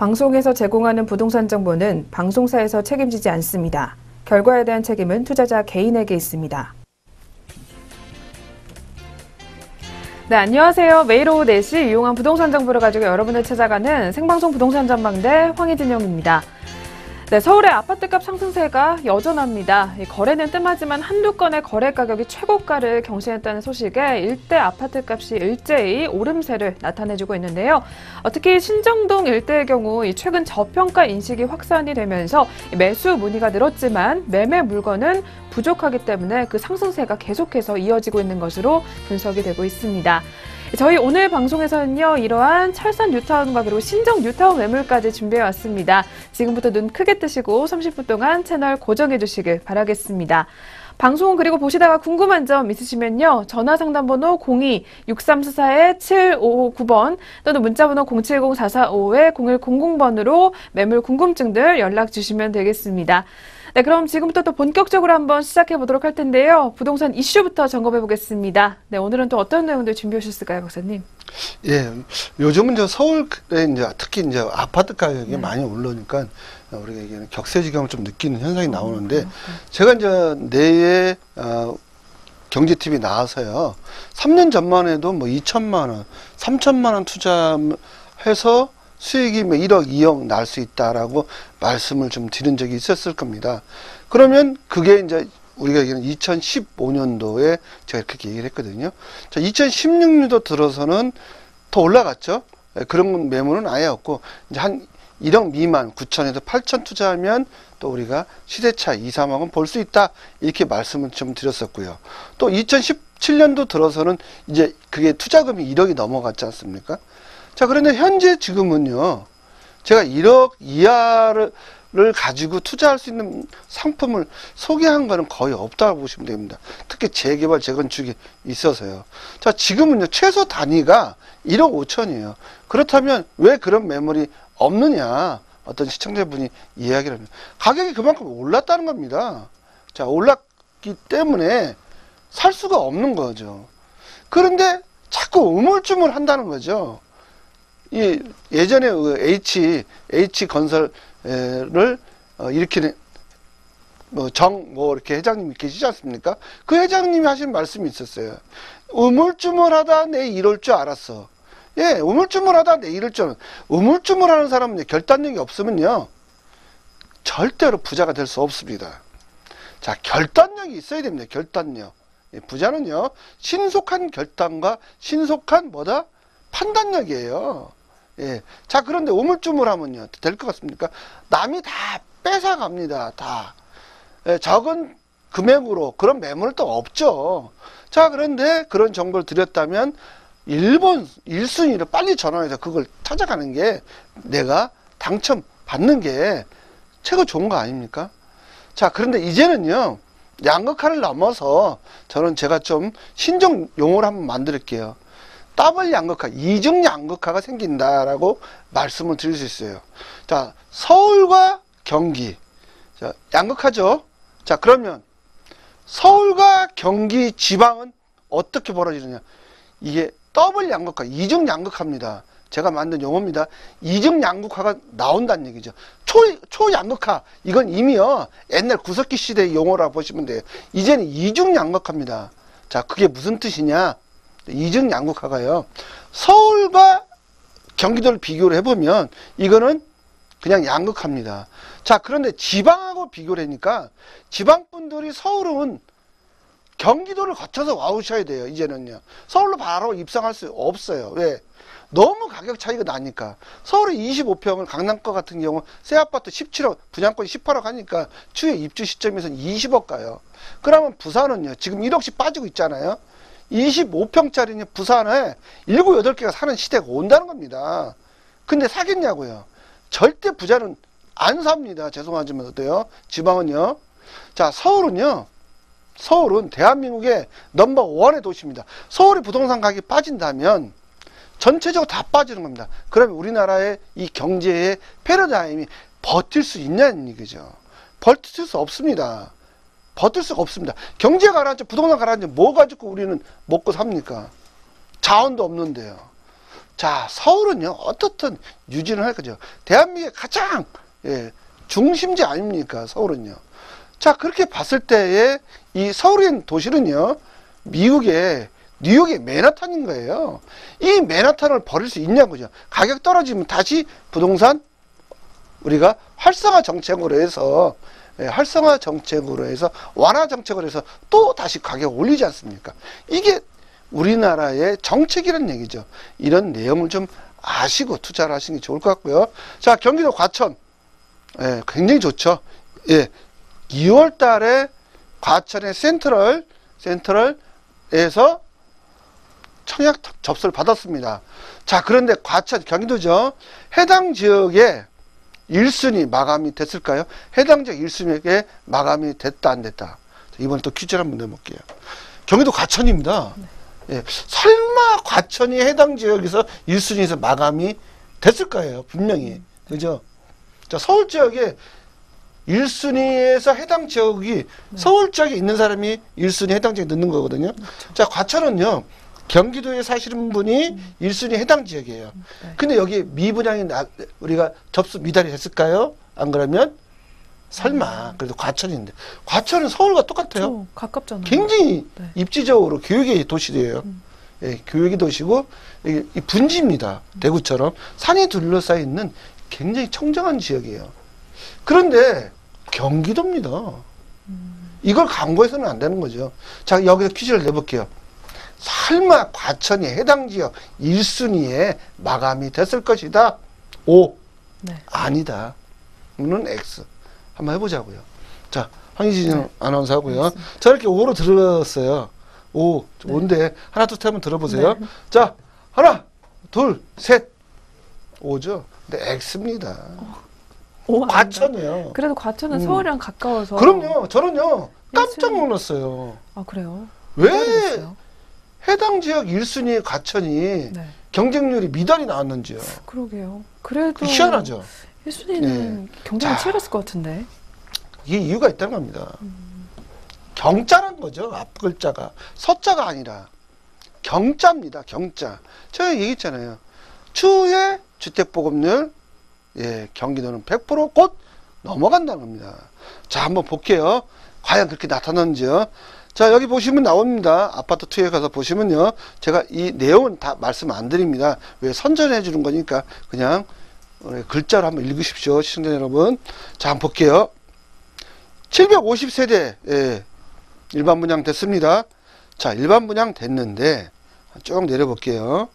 방송에서 제공하는 부동산 정보는 방송사에서 책임지지 않습니다. 결과에 대한 책임은 투자자 개인에게 있습니다. 네, 안녕하세요. 매일 오후 4시 유용한 부동산 정보를 가지고 여러분을 찾아가는 생방송 부동산 전망대 황희진영입니다. 네, 서울의 아파트값 상승세가 여전합니다. 거래는 뜸하지만 한두 건의 거래 가격이 최고가를 경신했다는 소식에 일대 아파트값이 일제히 오름세를 나타내주고 있는데요. 특히 신정동 일대의 경우 최근 저평가 인식이 확산이 되면서 매수 문의가 늘었지만 매매 물건은 부족하기 때문에 그 상승세가 계속해서 이어지고 있는 것으로 분석이 되고 있습니다. 저희 오늘 방송에서는요, 이러한 철산 뉴타운과 그리고 신정 뉴타운 매물까지 준비해왔습니다. 지금부터 눈 크게 뜨시고 30분 동안 채널 고정해 주시길 바라겠습니다. 방송 그리고 보시다가 궁금한 점 있으시면요, 전화상담번호 02-6344-7559번 또는 문자번호 070-4455-0100번으로 매물 궁금증들 연락 주시면 되겠습니다. 네, 그럼 지금부터 또 본격적으로 한번 시작해 보도록 할 텐데요. 부동산 이슈부터 점검해 보겠습니다. 네, 오늘은 또 어떤 내용들 준비해 오셨을까요, 박사님? 예, 요즘은 서울에 특히 아파트 가격이 많이 올라오니까 우리가 이게 격세지감을 좀 느끼는 현상이 나오는데, 제가 내에 경제TV 나와서요, 3년 전만 해도 2천만 원, 3천만 원 투자해서 수익이 1억, 2억 날 수 있다라고 말씀을 좀 드린 적이 있었을 겁니다. 그러면 그게 우리가 얘기하는 2015년도에 제가 그렇게 얘기를 했거든요. 자, 2016년도 들어서는 더 올라갔죠. 그런 매물은 아예 없고, 한 1억 미만 9천에서 8천 투자하면 또 우리가 시세차 2, 3억은 볼 수 있다. 이렇게 말씀을 좀 드렸었고요. 또 2017년도 들어서는 그게 투자금이 1억이 넘어갔지 않습니까? 자, 그런데 현재 지금은요, 제가 1억 이하를 가지고 투자할 수 있는 상품을 소개한 거는 거의 없다고 보시면 됩니다. 특히 재개발, 재건축이 있어서요. 자, 지금은요, 최소 단위가 1억 5천이에요. 그렇다면 왜 그런 매물이 없느냐? 어떤 시청자분이 이야기를 합니다. 가격이 그만큼 올랐다는 겁니다. 자, 올랐기 때문에 살 수가 없는 거죠. 자꾸 우물쭈물 한다는 거죠. 예전에 H건설을 일으키는 이렇게 회장님이 계시지 않습니까? 그 회장님이 하신 말씀이 있었어요. 우물쭈물하다 내 이럴 줄 알았어. 예, 우물쭈물하다 내 이럴 줄 알았어. 우물쭈물하는 사람은 결단력이 없으면요, 절대로 부자가 될 수 없습니다. 자, 결단력이 있어야 됩니다. 결단력. 부자는요, 신속한 결단과 신속한 판단력이에요. 예. 자, 그런데 우물쭈물하면요, 될 것 같습니까? 남이 다 뺏어갑니다. 다. 예, 적은 금액으로 그런 매물은 또 없죠. 자, 그런데 그런 정보를 드렸다면 1순위로 빨리 전화해서 그걸 찾아가는 게, 내가 당첨 받는 게 최고 좋은 거 아닙니까? 자, 그런데 이제는요, 양극화를 넘어서 제가 좀 신종 용어를 한번 만들게요. 더블 양극화, 이중 양극화가 생긴다라고 말씀을 드릴 수 있어요. 자, 서울과 경기. 자, 양극화죠. 자, 그러면 서울과 경기 지방은 어떻게 벌어지느냐? 이게 더블 양극화, 이중 양극화입니다. 제가 만든 용어입니다. 이중 양극화가 나온다는 얘기죠. 초양극화, 이건 이미요, 옛날 구석기 시대의 용어라고 보시면 돼요. 이제는 이중 양극화입니다. 자, 그게 무슨 뜻이냐? 이중 양극화가요, 서울과 경기도를 비교를 해보면 이거는 그냥 양극화입니다. 자, 그런데 지방하고 비교를 하니까 지방분들이 서울은 경기도를 거쳐서 와오셔야 돼요. 이제는요, 서울로 바로 입성할 수 없어요. 왜? 너무 가격 차이가 나니까. 서울의 25평을 강남거 같은 경우 새 아파트 17억, 분양권이 18억 하니까 추후에 입주 시점에서는 20억 가요. 그러면 부산은요, 지금 1억씩 빠지고 있잖아요. 25평짜리 부산에 7, 8개가 사는 시대가 온다는 겁니다. 근데 사겠냐고요? 절대 부자는 안 삽니다. 죄송하지만 어때요? 지방은요. 자, 서울은 대한민국의 넘버1의 도시입니다. 서울의 부동산 가격이 빠진다면 전체적으로 다 빠지는 겁니다. 그러면 우리나라의 이 경제의 패러다임이 버틸 수 있냐는 얘기죠. 버틸 수 없습니다. 버틸 수가 없습니다. 경제 가라앉아, 부동산 가라앉아 뭐 가지고 우리는 먹고 삽니까? 자원도 없는데요. 자, 서울은요, 어떻든 유지는 할 거죠. 대한민국의 가장, 중심지 아닙니까, 서울은요. 자, 그렇게 봤을 때에 이 서울인 도시는요, 미국의 뉴욕의 맨하탄인 거예요. 이 맨하탄을 버릴 수 있냐고요. 가격 떨어지면 다시 부동산 우리가 활성화 정책으로 해서 완화 정책으로 해서 또 다시 가격 올리지 않습니까? 이게 우리나라의 정책이라는 얘기죠. 이런 내용을 좀 아시고 투자를 하시는 게 좋을 것 같고요. 자, 경기도 과천. 굉장히 좋죠. 2월 달에 과천의 센트럴에서 청약 접수를 받았습니다. 자, 그런데 과천, 경기도죠. 해당 지역에 1순위 마감이 됐을까요? 해당 지역 1순위에 마감이 됐다, 안 됐다? 이번에 또 퀴즈를 한번 내볼게요. 경기도 과천입니다. 설마 과천이 해당 지역에서 1순위에서 마감이 됐을 거예요. 분명히. 그죠? 자, 서울 지역에 1순위에서 해당 지역이 서울 지역에 있는 사람이 1순위 해당 지역에 넣는 거거든요. 그렇죠. 자, 과천은요. 경기도에 사시는 분이 1순위 해당 지역이에요. 근데 여기 미분양이 우리가 접수 미달이 됐을까요? 안 그러면 설마. 그래도 과천인데. 과천은 서울과 똑같아요. 가깝잖아요. 굉장히 입지적으로 교육의 도시예요. 교육의 도시고 이 분지입니다. 대구처럼 산이 둘러싸여 있는 굉장히 청정한 지역이에요. 그런데 경기도입니다. 이걸 강구해서는 안 되는 거죠. 자, 여기서 퀴즈를 내볼게요. 설마 과천이 해당 지역 1순위에 마감이 됐을 것이다. O. 아니다. 이는 X. 한번 해보자고요. 자, 황희진 아나운서 하고요. 저렇게 O로 들었어요. O. 뭔데? 하나, 둘, 셋 한번 들어보세요. 자, 하나, 둘, 셋. O죠. 근데 X입니다. 과천이요. 그래도 과천은 서울이랑 가까워서. 그럼요. 저는요. 깜짝 놀랐어요. 아, 그래요? 왜 해당 지역 1순위의 과천이 경쟁률이 미달이 나왔는지요. 그러게요. 그래도 희한하죠. 1순위는 경쟁이 치열했을 것 같은데. 이게 이유가 있다는 겁니다. 경자란 거죠. 앞 글자가. 서자가 아니라 경자입니다. 경자. 제가 얘기했잖아요. 추후에 주택보급률 경기도는 100% 곧 넘어간다는 겁니다. 자, 한번 볼게요. 과연 그렇게 나타났는지요. 자, 여기 보시면 나옵니다. 아파트 투에 가서 보시면요. 제가 이 내용은 다 말씀 안 드립니다. 왜 선전해 주는 거니까 그냥 글자로 한번 읽으십시오. 시청자 여러분. 자, 한번 볼게요. 750세대 일반 분양 됐습니다. 자, 일반 분양 됐는데 쭉 내려볼게요.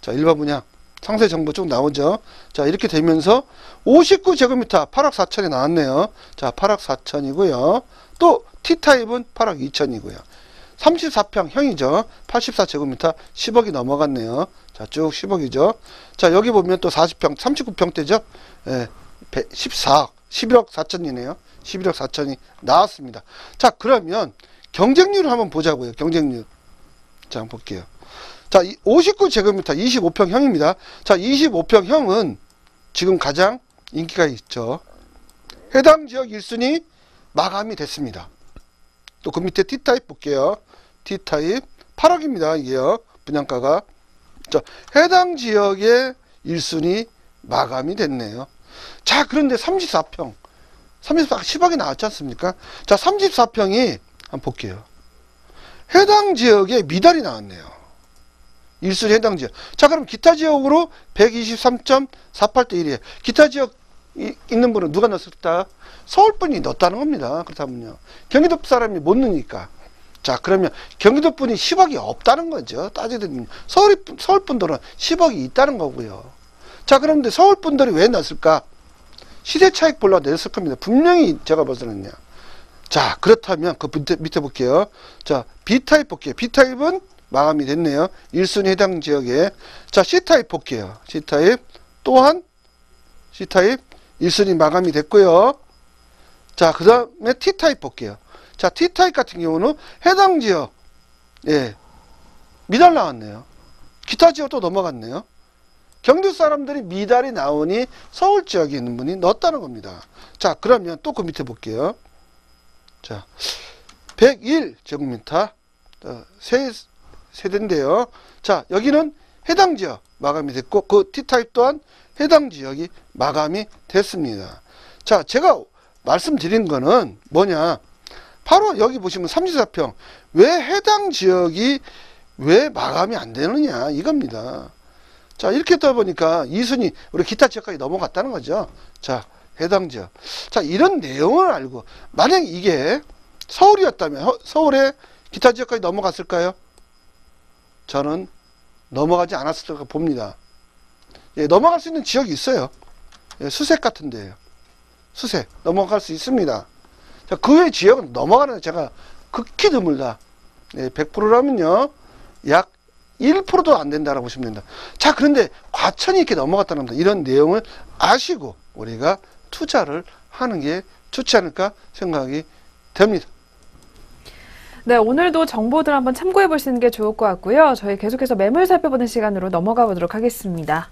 자, 일반 분양 상세 정보 쭉 나오죠. 자, 이렇게 되면서 59제곱미터 8억 4천이 나왔네요. 자, 8억 4천이고요. 또 T타입은 8억 2천이고요. 34평형이죠. 84제곱미터 10억이 넘어갔네요. 자, 쭉 10억이죠. 자, 여기 보면 또 40평, 39평대죠. 14억, 11억 4천이네요. 11억 4천이 나왔습니다. 자, 그러면 경쟁률을 한번 보자고요. 경쟁률. 자, 한번 볼게요. 자, 59제곱미터 25평형입니다. 자, 25평형은 지금 가장 인기가 있죠. 해당 지역 1순위 마감이 됐습니다. 또 그 밑에 T타입 볼게요. T타입 8억입니다. 이게요. 분양가가. 자, 해당 지역의 1순위 마감이 됐네요. 자, 그런데 34평. 10억이 나왔지 않습니까? 자, 34평이 한번 볼게요. 해당 지역에 미달이 나왔네요. 1순위 해당 지역. 자, 그럼 기타 지역으로 123.48대 1이에요. 기타 지역 있는 분은 누가 넣었을까? 서울 분이 넣었다는 겁니다. 그렇다면요. 경기도 사람이 못 넣으니까. 자, 그러면 경기도 분이 10억이 없다는 거죠. 따지면 서울 분들은 10억이 있다는 거고요. 자, 그런데 서울 분들이 왜 넣었을까? 시세 차익 보려고 냈을 겁니다. 분명히 제가 봐서는요. 자, 그렇다면 그 밑에 볼게요. 자, B타입 볼게요. B타입은 마감이 됐네요. 1순위 해당 지역에. 자, C타입 볼게요. C타입 또한 C타입 1순위 마감이 됐고요. 자, 그 다음에 T타입 볼게요. 자, T타입 같은 경우는 해당 지역 미달 나왔네요. 기타 지역 또 넘어갔네요. 경기도 사람들이 미달이 나오니 서울 지역에 있는 분이 넣었다는 겁니다. 자, 그러면 또 그 밑에 볼게요. 자, 101제곱미터 세대인데요. 자, 여기는 해당 지역 마감이 됐고, 그 T타입 또한 해당 지역이 마감이 됐습니다. 자, 제가 말씀드린 거는 뭐냐, 바로 여기 보시면 삼지사평, 왜 해당 지역이 왜 마감이 안 되느냐 이겁니다. 자, 이렇게 떠 보니까 2순위 우리 기타 지역까지 넘어갔다는 거죠. 자, 해당 지역. 자, 이런 내용을 알고, 만약 이게 서울이었다면 서울에 기타 지역까지 넘어갔을까요? 저는 넘어가지 않았을 거라고 봅니다. 예, 넘어갈 수 있는 지역이 있어요. 예, 수색 같은 데요. 수색 넘어갈 수 있습니다. 자, 그 외 지역은 넘어가는 제가 극히 드물다. 예, 100%라면요 약 1%도 안 된다라고 보시면 된다. 자, 그런데 과천이 이렇게 넘어갔다는 겁니다. 이런 내용을 아시고 우리가 투자를 하는 게 좋지 않을까 생각이 됩니다. 네, 오늘도 정보들 한번 참고해 보시는 게 좋을 것 같고요. 저희 계속해서 매물 살펴보는 시간으로 넘어가 보도록 하겠습니다.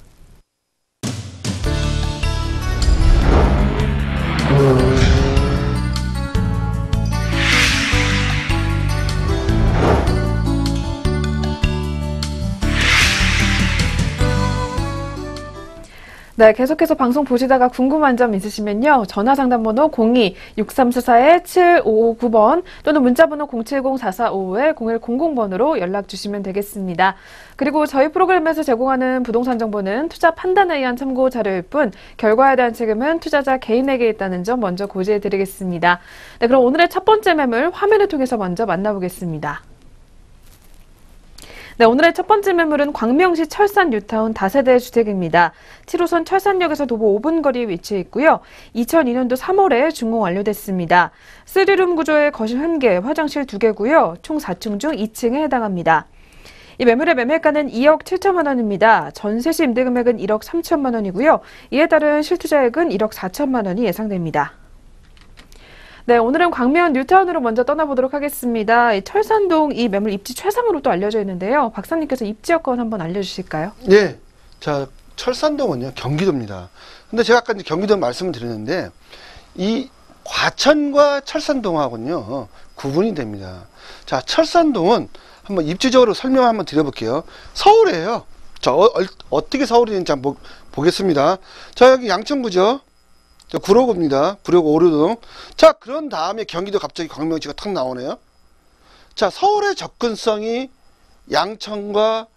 네, 계속해서 방송 보시다가 궁금한 점 있으시면요. 전화상담번호 02-6344-7559번 또는 문자번호 070-4455-0100번으로 연락 주시면 되겠습니다. 그리고 저희 프로그램에서 제공하는 부동산 정보는 투자 판단에 의한 참고 자료일 뿐 결과에 대한 책임은 투자자 개인에게 있다는 점 먼저 고지해 드리겠습니다. 네, 그럼 오늘의 첫 번째 매물 화면을 통해서 먼저 만나보겠습니다. 네, 오늘의 첫 번째 매물은 광명시 철산 뉴타운 다세대 주택입니다. 7호선 철산역에서 도보 5분 거리에 위치해 있고요. 2002년도 3월에 준공 완료됐습니다. 3룸 구조의 거실 1개, 화장실 2개고요. 총 4층 중 2층에 해당합니다. 이 매물의 매매가는 2억 7천만 원입니다. 전세 시 임대 금액은 1억 3천만 원이고요. 이에 따른 실투자액은 1억 4천만 원이 예상됩니다. 네, 오늘은 광명 뉴타운으로 먼저 떠나보도록 하겠습니다. 이 철산동 이 매물 입지 최상으로 또 알려져 있는데요. 박사님께서 입지 여건 한번 알려주실까요? 예. 자, 철산동은요, 경기도입니다. 근데 제가 아까 이제 경기도 말씀을 드렸는데, 이 과천과 철산동하고는요, 구분이 됩니다. 자, 철산동은 한번 입지적으로 설명 한번 드려볼게요. 서울이에요. 자, 어떻게 서울이 되는지 한번 보겠습니다. 자, 여기 양천구죠. 구로구입니다. 구로구 오류동. 자, 그런 다음에 경기도 갑자기 광명시가 탁 나오네요. 자, 서울의 접근성이 양천과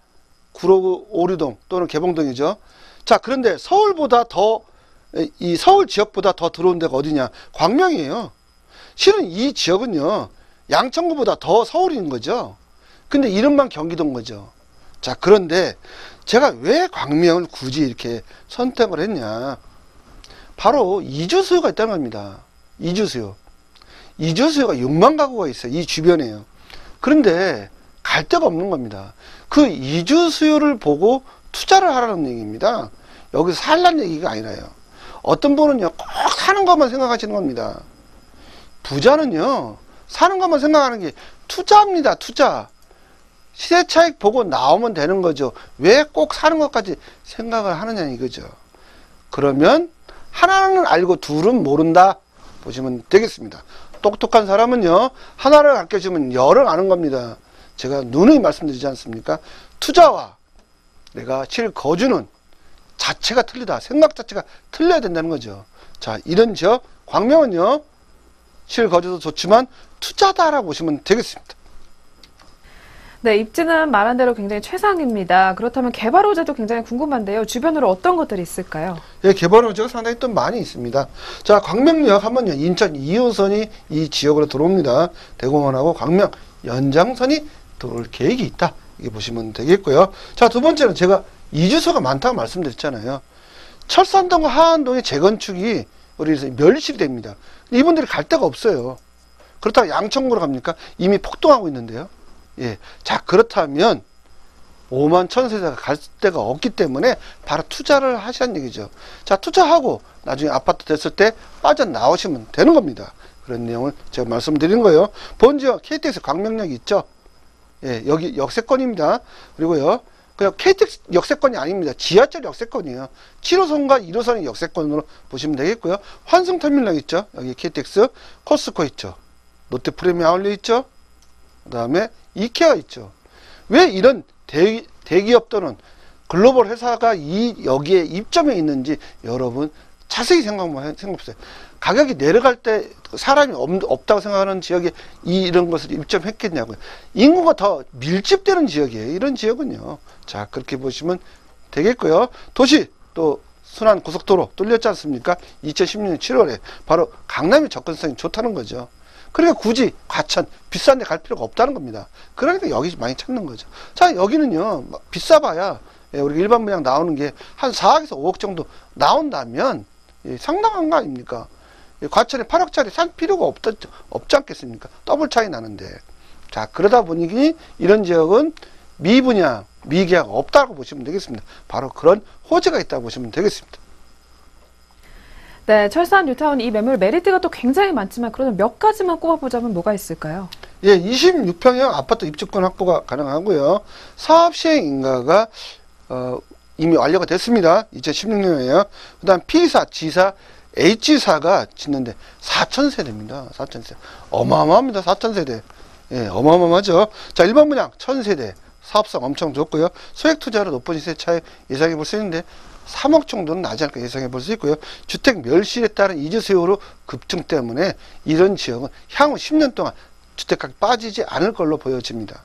구로구 오류동 또는 개봉동이죠. 자, 그런데 서울보다 더, 이 서울 지역보다 더 들어온 데가 어디냐? 광명이에요. 실은 이 지역은요, 양천구보다 더 서울인 거죠. 근데 이름만 경기도인 거죠. 자, 그런데 제가 왜 광명을 굳이 이렇게 선택을 했냐? 바로 이주 수요가 있다는 겁니다. 이주 수요. 이주 수요가 6만 가구가 있어요. 이 주변에요. 그런데 갈 데가 없는 겁니다. 그 이주 수요를 보고 투자를 하라는 얘기입니다. 여기서 살라는 얘기가 아니라요. 어떤 분은요, 꼭 사는 것만 생각하시는 겁니다. 부자는요, 사는 것만 생각하는 게 투자입니다. 투자. 시세 차익 보고 나오면 되는 거죠. 왜 꼭 사는 것까지 생각을 하느냐 이거죠. 그러면 하나는 알고 둘은 모른다 보시면 되겠습니다. 똑똑한 사람은요, 하나를 가르쳐주면 열을 아는 겁니다. 제가 누누이 말씀드리지 않습니까? 투자와 내가 실거주는 자체가 틀리다. 생각 자체가 틀려야 된다는 거죠. 자, 이런 지역 광명은요, 실거주도 좋지만 투자다라고 보시면 되겠습니다. 네, 입지는 말한 대로 굉장히 최상입니다. 그렇다면 개발 호재도 굉장히 궁금한데요. 주변으로 어떤 것들이 있을까요? 예, 개발 호재가 상당히 또 많이 있습니다. 자, 광명역 하면요, 인천 2호선이 이 지역으로 들어옵니다. 대공원하고 광명 연장선이 들어올 계획이 있다. 이게 보시면 되겠고요. 자, 두 번째는 제가 이주소가 많다고 말씀드렸잖아요. 철산동과 하안동의 재건축이 우리 멸실이 됩니다. 이분들이 갈 데가 없어요. 그렇다고 양천구로 갑니까? 이미 폭등하고 있는데요. 예. 자, 그렇다면 5만 1,000세대가 갈 데가 없기 때문에 바로 투자를 하시라는 얘기죠. 자, 투자하고 나중에 아파트 됐을 때 빠져나오시면 되는 겁니다. 그런 내용을 제가 말씀드린 거예요. 본지역 KTX 광명역이 있죠. 예, 여기 역세권입니다. 그리고요, 그냥 KTX 역세권이 아닙니다. 지하철 역세권이에요. 7호선과 1호선의 역세권으로 보시면 되겠고요. 환승터미널 있죠. 여기 KTX, 코스코 있죠. 롯데 프리미엄 아울렛 있죠. 그 다음에 이케아 있죠. 왜 이런 대기업 또는 글로벌 회사가 여기에 입점해 있는지 여러분 자세히 생각해보세요. 가격이 내려갈 때 사람이 없다고 생각하는 지역에 이런 것을 입점했겠냐고요. 인구가 더 밀집되는 지역이에요. 이런 지역은요. 자, 그렇게 보시면 되겠고요. 도시 또 순환 고속도로 뚫렸지 않습니까? 2016년 7월에 바로 강남이 접근성이 좋다는 거죠. 그러니까 굳이 과천 비싼 데 갈 필요가 없다는 겁니다. 그러니까 여기 많이 찾는 거죠. 자, 여기는요 비싸봐야 우리 일반 분양 나오는 게 한 4억에서 5억 정도 나온다면 상당한 거 아닙니까? 과천에 8억짜리 살 필요가 없지 않겠습니까? 더블 차이 나는데. 자, 그러다 보니 이런 지역은 미분양, 미계약 없다고 보시면 되겠습니다. 바로 그런 호재가 있다고 보시면 되겠습니다. 네, 철산 뉴타운 이 매물 메리트가 또 굉장히 많지만 그러면 몇 가지만 꼽아보자면 뭐가 있을까요? 예, 26평형 아파트 입주권 확보가 가능하고요. 사업 시행 인가가 이미 완료가 됐습니다. 2016년이에요. 그 다음 P사, G사, H사가 짓는데 4,000세대입니다. 4,000세대. 어마어마합니다. 4,000세대. 예, 어마어마하죠. 자, 일반 분양 1,000세대. 사업성 엄청 좋고요. 소액 투자로 높은 시세 차이 예상해 볼 수 있는데 3억 정도는 나지 않을까 예상해 볼 수 있고요. 주택 멸실에 따른 이주 수요로 급증 때문에 이런 지역은 향후 10년 동안 주택가격이 빠지지 않을 걸로 보여집니다.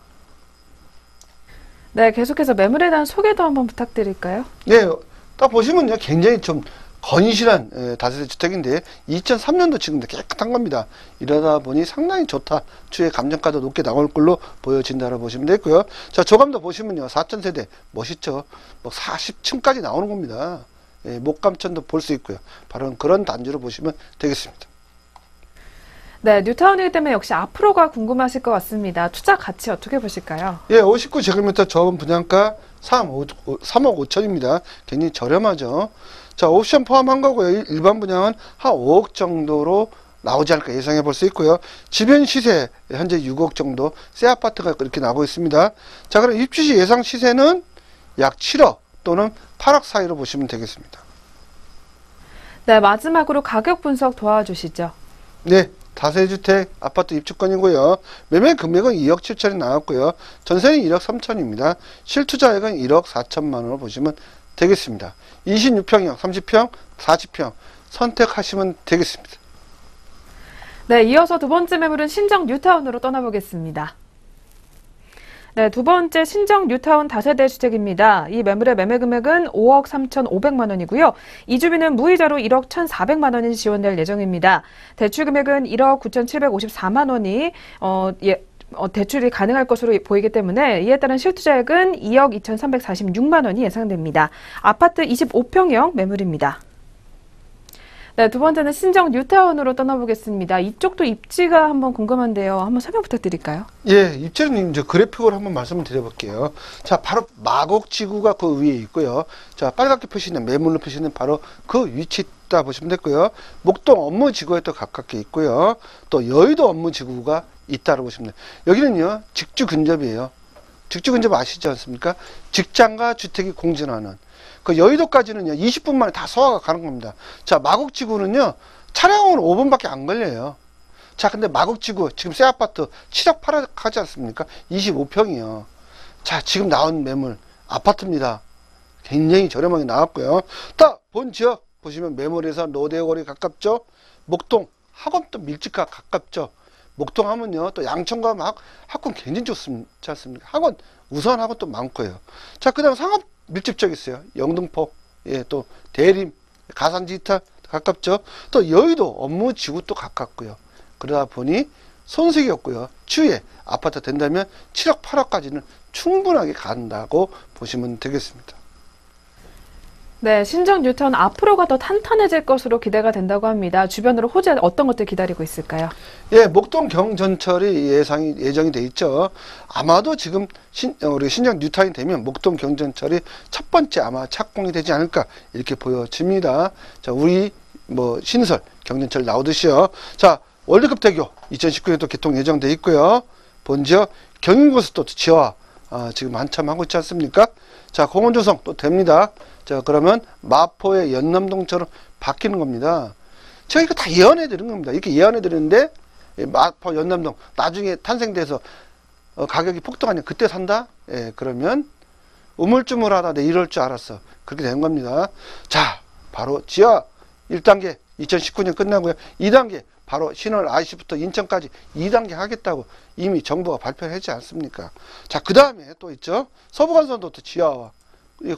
네, 계속해서 매물에 대한 소개도 한번 부탁드릴까요? 네, 딱 보시면요. 굉장히 좀 건실한 다세대 주택인데 2003년도 지금도 깨끗한 겁니다. 이러다 보니 상당히 좋다. 추후에 감정가도 높게 나올 걸로 보여진다고 보시면 되고요. 자, 조감도 보시면요. 4,000세대 멋있죠. 뭐 40층까지 나오는 겁니다. 예, 목감천도 볼 수 있고요. 바로 그런 단지로 보시면 되겠습니다. 네, 뉴타운이기 때문에 역시 앞으로가 궁금하실 것 같습니다. 투자 가치 어떻게 보실까요? 예, 59제곱미터 저온 분양가 3억 5천입니다. 굉장히 저렴하죠. 자, 옵션 포함한 거고요. 일반 분양은 한 5억 정도로 나오지 않을까 예상해 볼 수 있고요. 지변 시세 현재 6억 정도 새 아파트가 그렇게 나오고 있습니다. 자, 그럼 입주시 예상 시세는 약 7억 또는 8억 사이로 보시면 되겠습니다. 네, 마지막으로 가격 분석 도와주시죠. 네, 다세주택 아파트 입주권이고요. 매매 금액은 2억 7천이 나왔고요. 전세는 1억 3천입니다. 실투자액은 1억 4천만 원으로 보시면 되겠습니다. 26평형, 30평, 40평 선택하시면 되겠습니다. 네, 이어서 두 번째 매물은 신정 뉴타운으로 떠나보겠습니다. 네, 두 번째 신정 뉴타운 다세대 주택입니다. 이 매물의 매매 금액은 5억 3,500만 원이고요. 이주비는 무이자로 1억 1,400만 원이 지원될 예정입니다. 대출 금액은 1억 9,754만 원이 대출이 가능할 것으로 보이기 때문에 이에 따른 실투자액은 2억 2,346만 원이 예상됩니다. 아파트 25평형 매물입니다. 네, 두 번째는 신정 뉴타운으로 떠나보겠습니다. 이쪽도 입지가 한번 궁금한데요. 한번 설명 부탁드릴까요? 예, 입지는 이제 그래픽으로 한번 말씀을 드려볼게요. 자, 바로 마곡지구가 그 위에 있고요. 자, 빨갛게 표시는 매물로 표시는 바로 그 위치 있다 보시면 됐고요. 목동 업무지구에 또 가깝게 있고요. 또 여의도 업무지구가 있다고 보시면 돼요. 여기는요, 직주 근접이에요. 직주 근접 아시지 않습니까? 직장과 주택이 공존하는. 그 여의도까지는요, 20분 만에 다 소화가 가는 겁니다. 자, 마곡지구는요, 차량으로 5분밖에 안 걸려요. 자, 근데 마곡지구, 지금 새 아파트 7억 8억 하지 않습니까? 25평이요. 자, 지금 나온 매물, 아파트입니다. 굉장히 저렴하게 나왔고요. 딱, 본 지역 보시면 매물에서 로데오거리 가깝죠? 목동, 학원도 밀집과 가깝죠? 목동 하면요, 또 양천 가면 학원 굉장히 좋지 않습니까? 학원, 우선 학원도 많고요. 자, 그 다음 상업 밀집적 있어요. 영등포, 예, 또 대림, 가산지타 가깝죠. 또 여의도 업무지구도 가깝고요. 그러다 보니 손색이 없고요. 추후에 아파트 된다면 7억, 8억까지는 충분하게 간다고 보시면 되겠습니다. 네, 신정 뉴타운 앞으로가 더 탄탄해질 것으로 기대가 된다고 합니다. 주변으로 호재 어떤 것들 기다리고 있을까요? 예, 목동 경전철이 예정이 돼 있죠. 아마도 지금 우리 신정 뉴타운이 되면 목동 경전철이 첫 번째 아마 착공이 되지 않을까 이렇게 보여집니다. 자, 우리 뭐 신설 경전철 나오듯이요. 자, 월드컵 대교 2019년도 개통 예정돼 있고요. 본지역 경인고속도로 지하 지금 한참 하고 있지 않습니까? 자, 공원 조성 또 됩니다. 자, 그러면 마포의 연남동처럼 바뀌는 겁니다. 제가 이거 다 예언해 드린 겁니다. 이렇게 예언해 드리는데 마포 연남동 나중에 탄생돼서 가격이 폭등하냐 그때 산다? 예, 그러면 우물쭈물하다 내 이럴 줄 알았어. 그렇게 된 겁니다. 자, 바로 지하 1단계 2019년 끝나고요. 2단계 바로 신월 IC부터 인천까지 2단계 하겠다고 이미 정부가 발표를 했지 않습니까? 자, 그 다음에 또 있죠. 서부간선도 또 지하화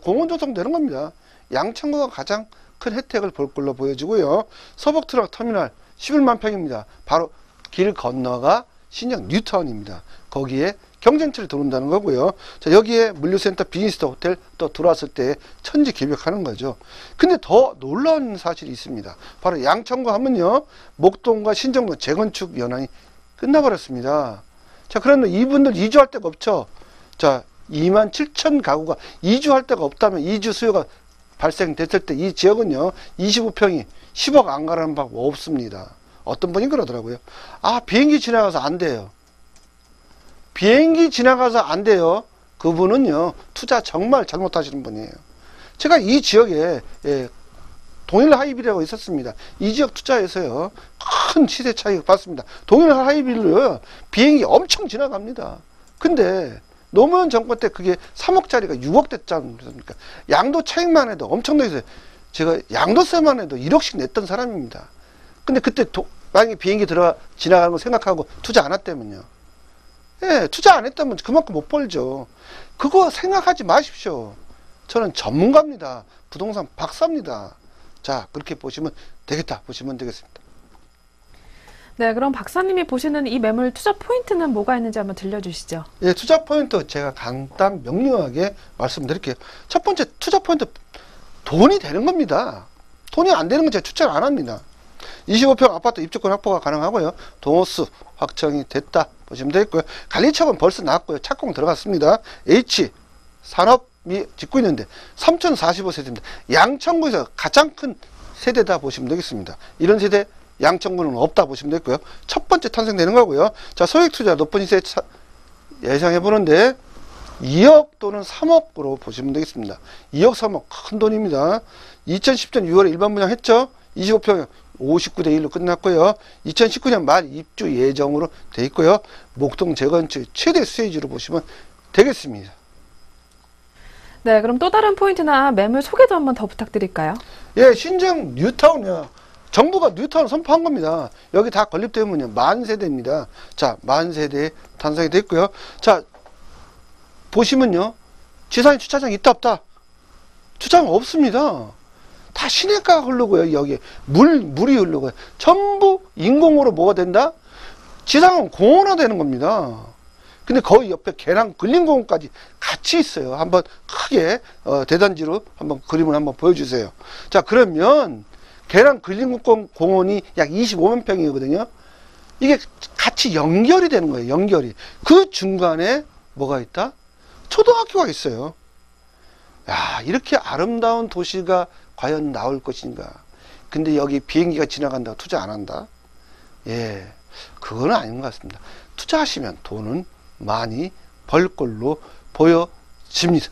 공원 조성되는 겁니다. 양천구가 가장 큰 혜택을 볼 걸로 보여지고요. 서북트럭 터미널 11만 평입니다. 바로 길 건너가 신장 뉴타운입니다. 거기에 경쟁철이 들어온다는 거고요. 자, 여기에 물류센터, 비즈니스 호텔 또 들어왔을 때 천지개벽하는 거죠. 근데 더 놀라운 사실이 있습니다. 바로 양천구 하면요, 목동과 신정동 재건축 연한이 끝나버렸습니다. 자, 그러면 이분들 이주할 데가 없죠. 자, 2만 7천 가구가 이주할 데가 없다면 이주 수요가 발생됐을 때 이 지역은요 25평이 10억 안 가라는 방 없습니다. 어떤 분이 그러더라고요. 아, 비행기 지나가서 안 돼요. 비행기 지나가서 안 돼요. 그분은요 투자 정말 잘못하시는 분이에요. 제가 이 지역에 동일 하이빌이라고 있었습니다. 이 지역 투자해서요 큰 시세 차익을 봤습니다. 동일 하이빌로요 비행기 엄청 지나갑니다. 근데 노무현 정권 때 그게 3억짜리가 6억 됐지 않습니까? 양도 차익만 해도 엄청나게, 제가 양도세만 해도 1억씩 냈던 사람입니다. 근데 그때 만약에 비행기 지나가는 거 생각하고 투자 안 했다면요. 예, 투자 안 했다면 그만큼 못 벌죠. 그거 생각하지 마십시오. 저는 전문가입니다. 부동산 박사입니다. 자, 그렇게 보시면 되겠다. 보시면 되겠습니다. 네, 그럼 박사님이 보시는 이 매물 투자 포인트는 뭐가 있는지 한번 들려주시죠. 예, 투자 포인트 제가 간단 명료하게 말씀드릴게요. 첫 번째 투자 포인트, 돈이 되는 겁니다. 돈이 안 되는 건 제가 추천 안 합니다. 25평 아파트 입주권 확보가 가능하고요. 동호수 확정이 됐다 보시면 되겠고요. 관리처분 벌써 나왔고요. 착공 들어갔습니다. H 산업이 짓고 있는데 3045세대입니다. 양천구에서 가장 큰 세대다 보시면 되겠습니다. 이런 세대 양천구는 없다 보시면 되겠고요. 첫 번째 탄생되는 거고요. 자, 소액 투자 높은 시세 예상해 보는데 2억 또는 3억으로 보시면 되겠습니다. 2억 3억 큰 돈입니다. 2010년 6월에 일반 분양했죠. 25평 59대 1로 끝났고요. 2019년 말 입주 예정으로 돼 있고요. 목동 재건축 최대 수혜지로 보시면 되겠습니다. 네, 그럼 또 다른 포인트나 매물 소개도 한번 더 부탁드릴까요? 예, 신정 뉴타운이요. 정부가 뉴타운 선포한 겁니다. 여기 다 건립되면요 만세대입니다. 자, 만세대 탄생이 됐고요. 자, 보시면요 지상에 주차장 있다 없다? 주차장 없습니다. 다 시내가가 흐르고요. 여기 물이 흐르고요. 전부 인공으로 뭐가 된다? 지상은 공원화 되는 겁니다. 근데 거기 옆에 계량 근린공원까지 같이 있어요. 한번 크게 대단지로 한번 그림을 한번 보여주세요. 자, 그러면 계량 근린공원이 약 25만 평이거든요. 이게 같이 연결이 되는 거예요. 연결이. 그 중간에 뭐가 있다? 초등학교가 있어요. 야, 이렇게 아름다운 도시가 과연 나올 것인가. 근데 여기 비행기가 지나간다고 투자 안 한다? 예, 그거는 아닌 것 같습니다. 투자하시면 돈은 많이 벌 걸로 보여집니다.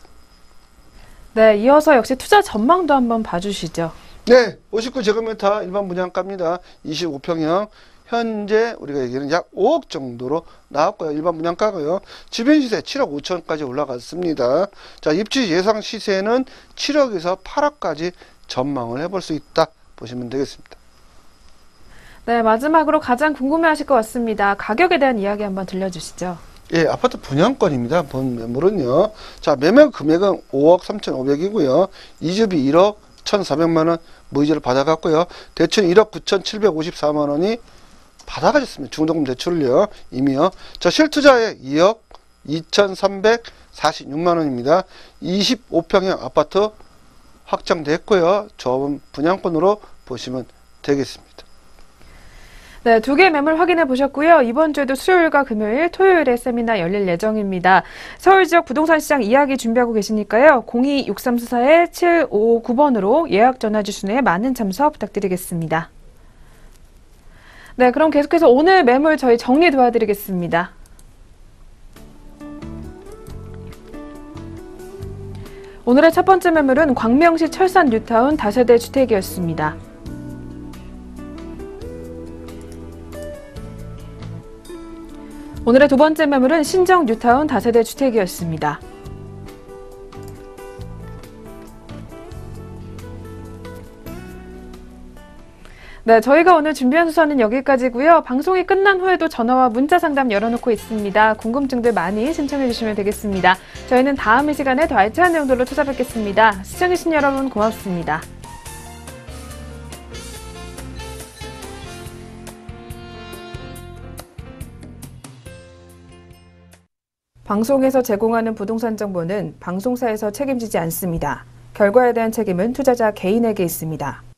네, 이어서 역시 투자 전망도 한번 봐주시죠. 네, 59제곱미터 일반 분양가입니다. 25평형. 현재 우리가 얘기하는 약 5억 정도로 나왔고요. 일반 분양가고요. 주변 시세 7억 5천까지 올라갔습니다. 자, 입주 예상 시세는 7억에서 8억까지 전망을 해볼 수 있다 보시면 되겠습니다. 네, 마지막으로 가장 궁금해하실 것 같습니다. 가격에 대한 이야기 한번 들려주시죠. 예, 아파트 분양권입니다. 본 매물은요. 자, 매매 금액은 5억 3,500이고요. 이주비 1억 1,400만원 무이자를 받아갔고요. 대출 1억 9,754만원이 받아가셨습니다. 중도금 대출을요. 이미요. 자, 실투자액 2억 2,346만원입니다. 25평형 아파트 확정됐고요. 조합은 분양권으로 보시면 되겠습니다. 네, 두 개의 매물 확인해 보셨고요. 이번 주에도 수요일과 금요일, 토요일에 세미나 열릴 예정입니다. 서울 지역 부동산 시장 이야기 준비하고 계시니까요. 02-6344-7559번으로 예약 전화 주시에 많은 참석 부탁드리겠습니다. 네, 그럼 계속해서 오늘 매물 저희 정리 도와드리겠습니다. 오늘의 첫 번째 매물은 광명시 철산 뉴타운 다세대 주택이었습니다. 오늘의 두 번째 매물은 신정 뉴타운 다세대 주택이었습니다. 네, 저희가 오늘 준비한 수사는 여기까지고요. 방송이 끝난 후에도 전화와 문자 상담 열어놓고 있습니다. 궁금증들 많이 신청해 주시면 되겠습니다. 저희는 다음 이 시간에 더 알찬 내용들로 찾아뵙겠습니다. 시청해주신 여러분 고맙습니다. 방송에서 제공하는 부동산 정보는 방송사에서 책임지지 않습니다. 결과에 대한 책임은 투자자 개인에게 있습니다.